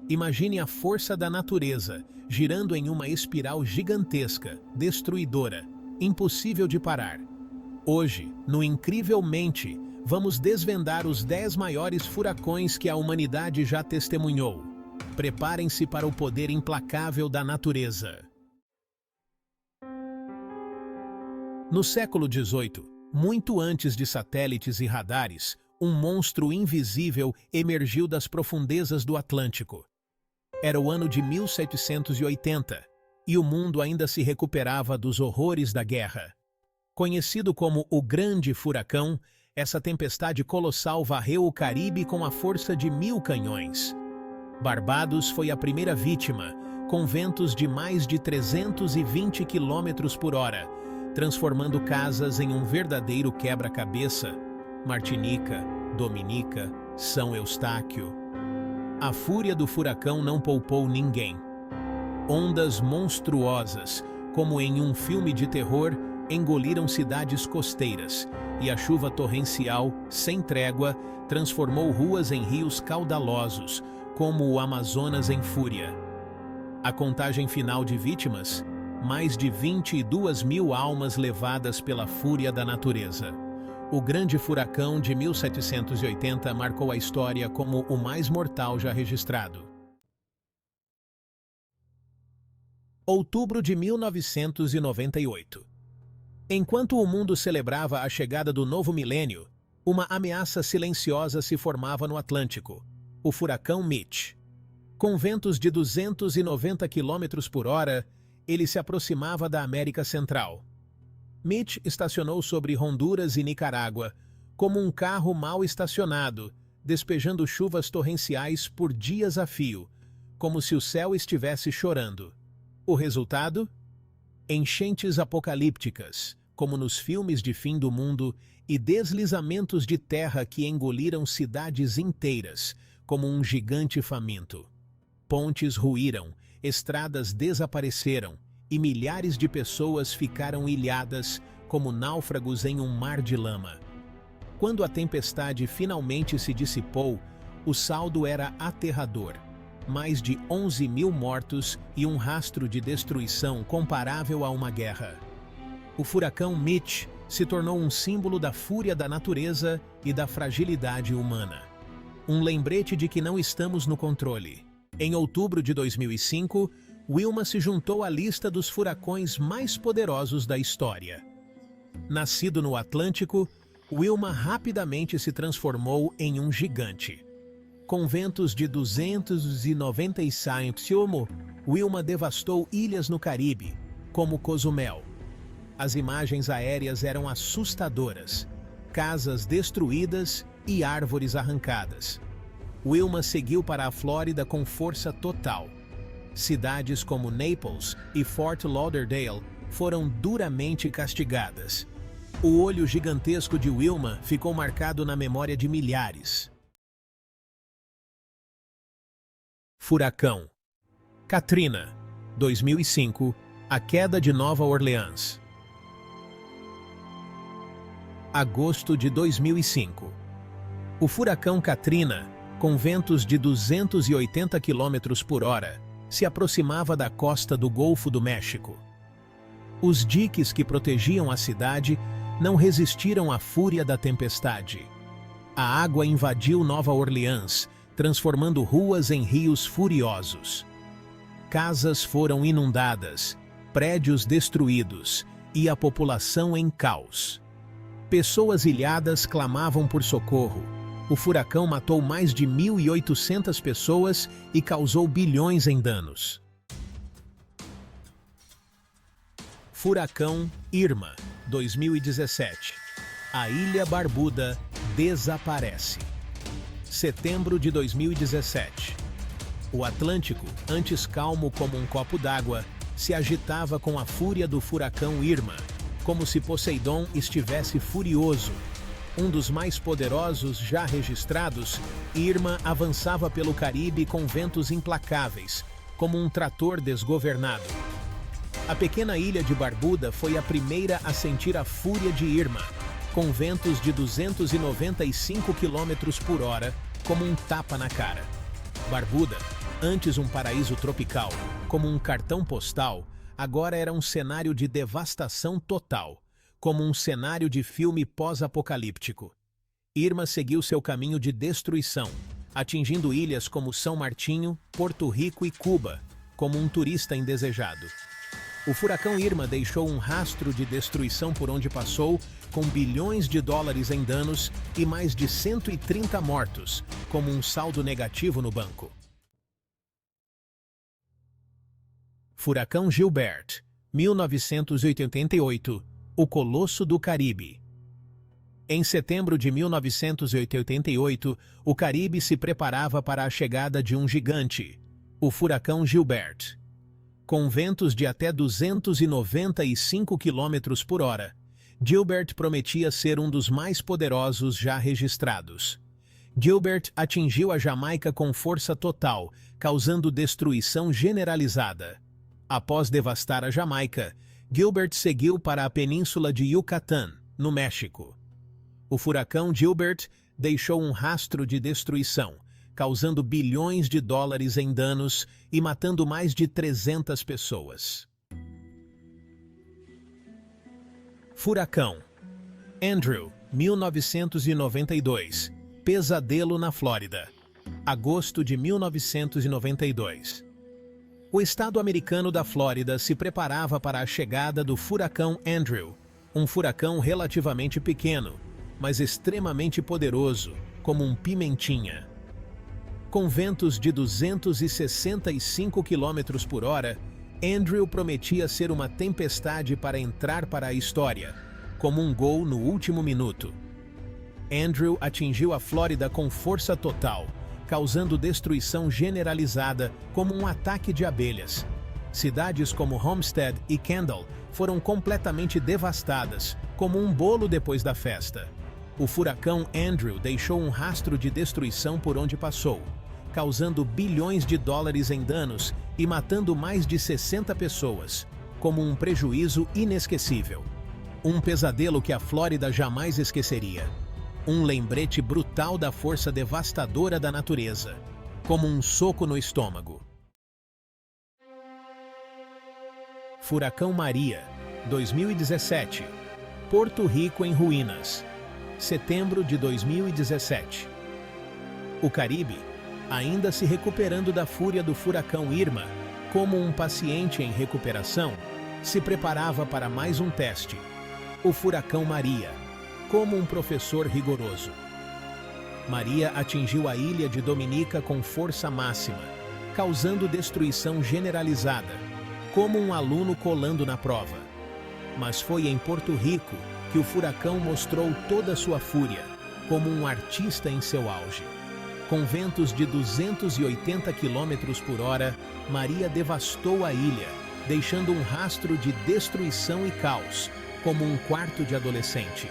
Imagine a força da natureza, girando em uma espiral gigantesca, destruidora, impossível de parar. Hoje, no Incrivelmente, vamos desvendar os 10 maiores furacões que a humanidade já testemunhou. Preparem-se para o poder implacável da natureza. No século XVIII, muito antes de satélites e radares, um monstro invisível emergiu das profundezas do Atlântico. Era o ano de 1780, e o mundo ainda se recuperava dos horrores da guerra. Conhecido como o Grande Furacão, essa tempestade colossal varreu o Caribe com a força de 1000 canhões. Barbados foi a primeira vítima, com ventos de mais de 320 km por hora, transformando casas em um verdadeiro quebra-cabeça. Martinica, Dominica, São Eustáquio. A fúria do furacão não poupou ninguém. Ondas monstruosas, como em um filme de terror, engoliram cidades costeiras, e a chuva torrencial, sem trégua, transformou ruas em rios caudalosos, como o Amazonas em fúria. A contagem final de vítimas? Mais de 22.000 almas levadas pela fúria da natureza. O Grande Furacão de 1780 marcou a história como o mais mortal já registrado. Outubro de 1998. Enquanto o mundo celebrava a chegada do novo milênio, uma ameaça silenciosa se formava no Atlântico, o furacão Mitch. Com ventos de 290 km por hora, ele se aproximava da América Central. Mitch estacionou sobre Honduras e Nicarágua, como um carro mal estacionado, despejando chuvas torrenciais por dias a fio, como se o céu estivesse chorando. O resultado? Enchentes apocalípticas, como nos filmes de fim do mundo, e deslizamentos de terra que engoliram cidades inteiras, como um gigante faminto. Pontes ruíram, estradas desapareceram, e milhares de pessoas ficaram ilhadas como náufragos em um mar de lama. Quando a tempestade finalmente se dissipou, o saldo era aterrador. Mais de 11.000 mortos e um rastro de destruição comparável a uma guerra. O furacão Mitch se tornou um símbolo da fúria da natureza e da fragilidade humana. Um lembrete de que não estamos no controle. Em outubro de 2005, Wilma se juntou à lista dos furacões mais poderosos da história. Nascido no Atlântico, Wilma rapidamente se transformou em um gigante. Com ventos de 295 km, Wilma devastou ilhas no Caribe, como Cozumel. As imagens aéreas eram assustadoras. Casas destruídas e árvores arrancadas. Wilma seguiu para a Flórida com força total. Cidades como Naples e Fort Lauderdale foram duramente castigadas. O olho gigantesco de Wilma ficou marcado na memória de milhares. Furacão Katrina, 2005, a queda de Nova Orleans. Agosto de 2005. O furacão Katrina, com ventos de 280 km por hora, se aproximava da costa do Golfo do México. Os diques que protegiam a cidade não resistiram à fúria da tempestade. A água invadiu Nova Orleans, transformando ruas em rios furiosos. Casas foram inundadas, prédios destruídos e a população em caos. Pessoas ilhadas clamavam por socorro. O furacão matou mais de 1.800 pessoas e causou bilhões em danos. Furacão Irma, 2017. A Ilha Barbuda desaparece. Setembro de 2017. O Atlântico, antes calmo como um copo d'água, se agitava com a fúria do furacão Irma, como se Poseidon estivesse furioso. Um dos mais poderosos já registrados, Irma avançava pelo Caribe com ventos implacáveis, como um trator desgovernado. A pequena ilha de Barbuda foi a primeira a sentir a fúria de Irma, com ventos de 295 km por hora, como um tapa na cara. Barbuda, Antes um paraíso tropical, como um cartão postal, agora era um cenário de devastação total, como um cenário de filme pós-apocalíptico. Irma seguiu seu caminho de destruição, atingindo ilhas como São Martinho, Porto Rico e Cuba, como um turista indesejado. O furacão Irma deixou um rastro de destruição por onde passou, com bilhões de dólares em danos e mais de 130 mortos, como um saldo negativo no banco. Furacão Gilbert, 1988, o Colosso do Caribe. Em setembro de 1988, o Caribe se preparava para a chegada de um gigante, o furacão Gilbert. Com ventos de até 295 km por hora, Gilbert prometia ser um dos mais poderosos já registrados. Gilbert atingiu a Jamaica com força total, causando destruição generalizada. Após devastar a Jamaica, Gilbert seguiu para a península de Yucatán, no México. O furacão Gilbert deixou um rastro de destruição, causando bilhões de dólares em danos e matando mais de 300 pessoas. Furacão Andrew, 1992. Pesadelo na Flórida. Agosto de 1992. O estado americano da Flórida se preparava para a chegada do furacão Andrew, um furacão relativamente pequeno, mas extremamente poderoso, como um pimentinha. Com ventos de 265 km por hora, Andrew prometia ser uma tempestade para entrar para a história, como um gol no último minuto. Andrew atingiu a Flórida com força total, causando destruição generalizada como um ataque de abelhas. Cidades como Homestead e Kendall foram completamente devastadas, como um bolo depois da festa. O furacão Andrew deixou um rastro de destruição por onde passou, causando bilhões de dólares em danos e matando mais de 60 pessoas, como um prejuízo inesquecível. Um pesadelo que a Flórida jamais esqueceria. Um lembrete brutal da força devastadora da natureza, como um soco no estômago. Furacão Maria, 2017. Porto Rico em ruínas. Setembro de 2017. O Caribe, ainda se recuperando da fúria do furacão Irma, como um paciente em recuperação, se preparava para mais um teste. O furacão Maria, como um professor rigoroso. Maria atingiu a ilha de Dominica com força máxima, causando destruição generalizada, como um aluno colando na prova. Mas foi em Porto Rico que o furacão mostrou toda sua fúria, como um artista em seu auge. Com ventos de 280 km por hora, Maria devastou a ilha, deixando um rastro de destruição e caos, como um quarto de adolescente.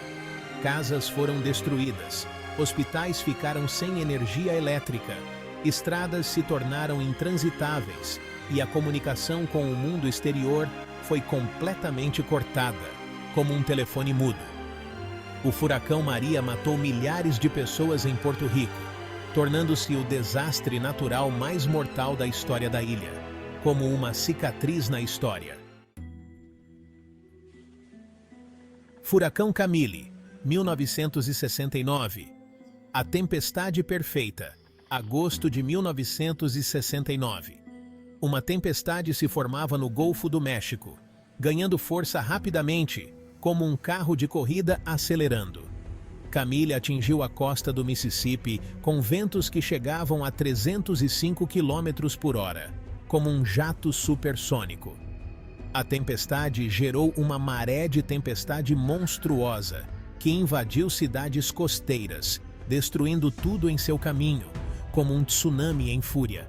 Casas foram destruídas, hospitais ficaram sem energia elétrica, estradas se tornaram intransitáveis e a comunicação com o mundo exterior foi completamente cortada, como um telefone mudo. O furacão Maria matou milhares de pessoas em Porto Rico, tornando-se o desastre natural mais mortal da história da ilha, como uma cicatriz na história. Furacão Camille, 1969. A Tempestade Perfeita, agosto de 1969. Uma tempestade se formava no Golfo do México, ganhando força rapidamente, como um carro de corrida acelerando. Camille atingiu a costa do Mississippi com ventos que chegavam a 305 km por hora, como um jato supersônico. A tempestade gerou uma maré de tempestade monstruosa que invadiu cidades costeiras, destruindo tudo em seu caminho, como um tsunami em fúria.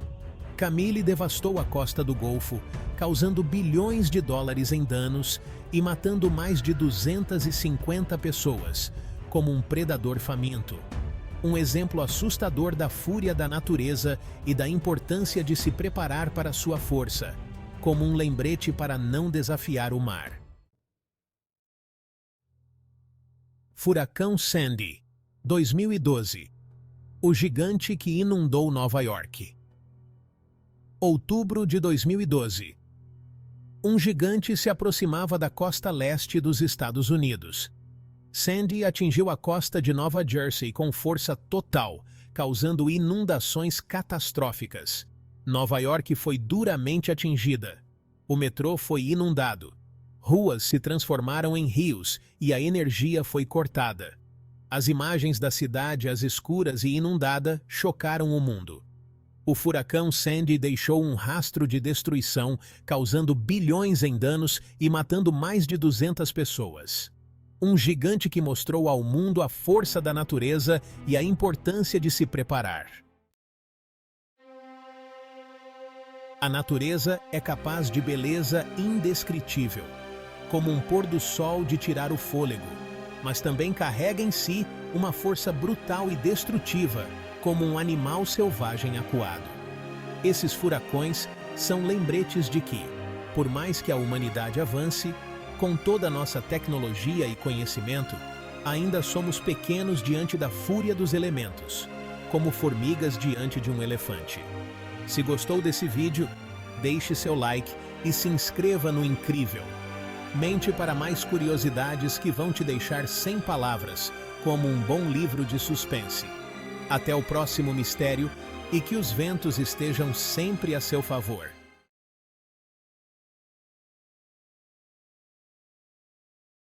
Camille devastou a costa do Golfo, causando bilhões de dólares em danos e matando mais de 250 pessoas, como um predador faminto. Um exemplo assustador da fúria da natureza e da importância de se preparar para sua força, como um lembrete para não desafiar o mar. Furacão Sandy, 2012. O gigante que inundou Nova York. Outubro de 2012. Um gigante se aproximava da costa leste dos Estados Unidos. Sandy atingiu a costa de Nova Jersey com força total, causando inundações catastróficas. Nova York foi duramente atingida. O metrô foi inundado. Ruas se transformaram em rios e a energia foi cortada. As imagens da cidade às escuras e inundada chocaram o mundo. O furacão Sandy deixou um rastro de destruição, causando bilhões em danos e matando mais de 200 pessoas. Um gigante que mostrou ao mundo a força da natureza e a importância de se preparar. A natureza é capaz de beleza indescritível, como um pôr do sol de tirar o fôlego, mas também carrega em si uma força brutal e destrutiva, como um animal selvagem acuado. Esses furacões são lembretes de que, por mais que a humanidade avance, com toda a nossa tecnologia e conhecimento, ainda somos pequenos diante da fúria dos elementos, como formigas diante de um elefante. Se gostou desse vídeo, deixe seu like e se inscreva no Incrível. Mente para mais curiosidades que vão te deixar sem palavras, como um bom livro de suspense. Até o próximo mistério e que os ventos estejam sempre a seu favor.